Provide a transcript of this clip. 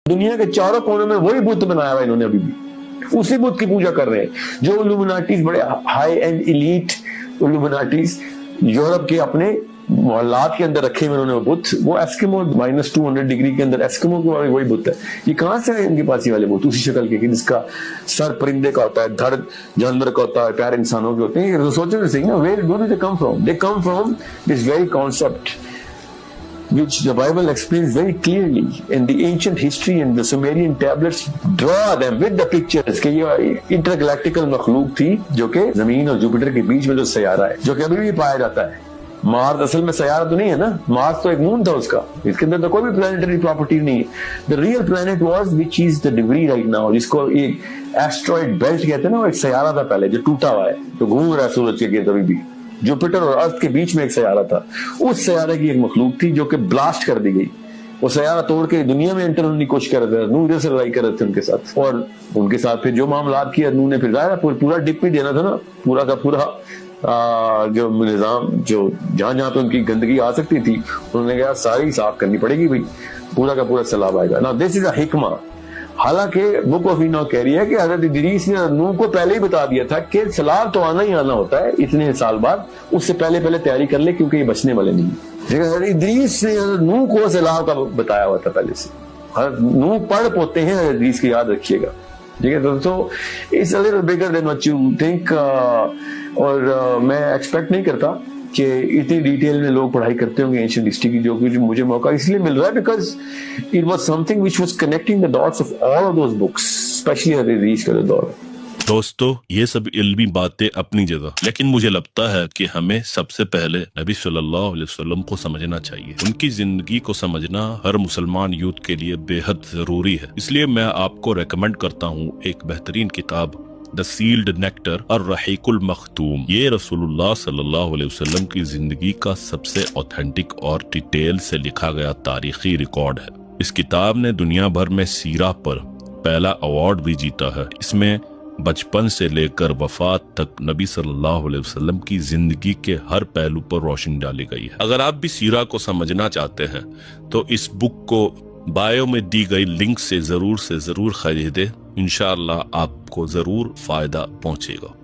दुनिया के चारों कोनों में वही बुत बनाया हुआ इन्होंने, अभी भी उसी बुत की पूजा कर रहे हैं। जो इल्यूमिनाटीज, बड़े high and elite Illuminatis Europe के अपने मोहल्लात के अंदर रखे हुए उन्होंने बुत, वो एस्किमो -200 डिग्री के अंदर एस्किमो के वही बुत है। ये कहां से है इनके पास ये वाले बुत उसी शक्ल के, जिसका सर परिंदे का होता है, धड़ जानवर का होता है, पैर इंसानों के होते हैं। सोचो सही ना, where do they come from? They come from this very concept which the Bible explains very clearly, and the ancient history and the Sumerian tablets draw them with the pictures कि ये intergalactical मखलूक थी जो कि जमीन और Jupiter के बीच में जो सयारा है, जो कि अभी भी पाया जाता है। मार्स असल में सयारा तो नहीं है ना, मार्स तो एक मून था उसका, इसके अंदर तो कोई भी प्लैनेटरी प्रॉपर्टी नहीं है। The real planet was which is the debris right now, जिसको एक एस्ट्रॉइड बेल्ट कहते हैं ना, वो एक सयारा था पहले जो टूटा हुआ है, जो घूम रहा है सूरज के गिर्द अभी भी। जुपिटर और अर्थ के बीच में एक सयारा था, उस सयारे की एक मखलूक थी जो कि ब्लास्ट कर दी गई। वो सयारा तोड़ के दुनिया में एंटर होने की कोशिश कर रहे थे, नूह इधर से लड़ाई कर रहे थे उनके साथ, और उनके साथ फिर जो मामला किया नूह ने, फिर जाहिर पूरा डिप भी देना था ना, पूरा का पूरा जो निजाम, जो जहां जहां पे उनकी गंदगी आ सकती थी उन्होंने कहा सारी साफ करनी पड़ेगी भाई, पूरा का पूरा सैलाब आएगा ना। दिस इज अ हिकमा। हालांकि बुक ऑफ इनॉक कह रही है कि हजरत इदरीस ने नूह को पहले ही बता दिया था कि सैलाब तो आना ही आना होता है इतने साल बाद, उससे पहले पहले तैयारी कर ले क्योंकि ये बचने वाले नहीं। लेकिन हजरत इदरीस ने नूह को सैलाब का बताया हुआ था पहले से। नूह पढ़ पोते हैं हजरत इदरीस की, याद रखिएगा, ठीक है दोस्तों। It's a little bigger than what you think, और मैं एक्सपेक्ट नहीं करता कि इतनी डिटेल में लोग पढ़ाई करते होंगे एंशिएंट हिस्ट्री की, जो कि मुझे मौका इसलिए मिल रहा है because it was something which was connecting the dots of all of those books, specially हदीस का दौर। दोस्तों ये सब इल्मी बातें अपनी जगह, लेकिन मुझे लगता है कि हमें सबसे पहले नबी सल्लल्लाहु अलैहि वसल्लम को समझना चाहिए। उनकी जिंदगी को समझना हर मुसलमान यूथ के लिए बेहद जरूरी है। इसलिए मैं आपको रेकमेंड करता हूँ एक बेहतरीन किताब, द सील्ड नेक्टर और रहीकुल मखतूम। ये रसूलुल्लाह सल्लल्लाहु अलैहि वसल्लम की जिंदगी का सबसे ऑथेंटिक और डिटेल से लिखा गया तारीखी रिकॉर्ड है। इस किताब ने दुनिया भर में सीरा पर पहला अवार्ड भी जीता है। इसमें बचपन से लेकर वफात तक नबी सल्लल्लाहु अलैहि वसल्लम की जिंदगी के हर पहलू पर रोशनी डाली गई है। अगर आप भी सीरा को समझना चाहते हैं तो इस बुक को बायो में दी गई लिंक से जरूर खरीदें। इंशाअल्लाह आपको जरूर फायदा पहुंचेगा।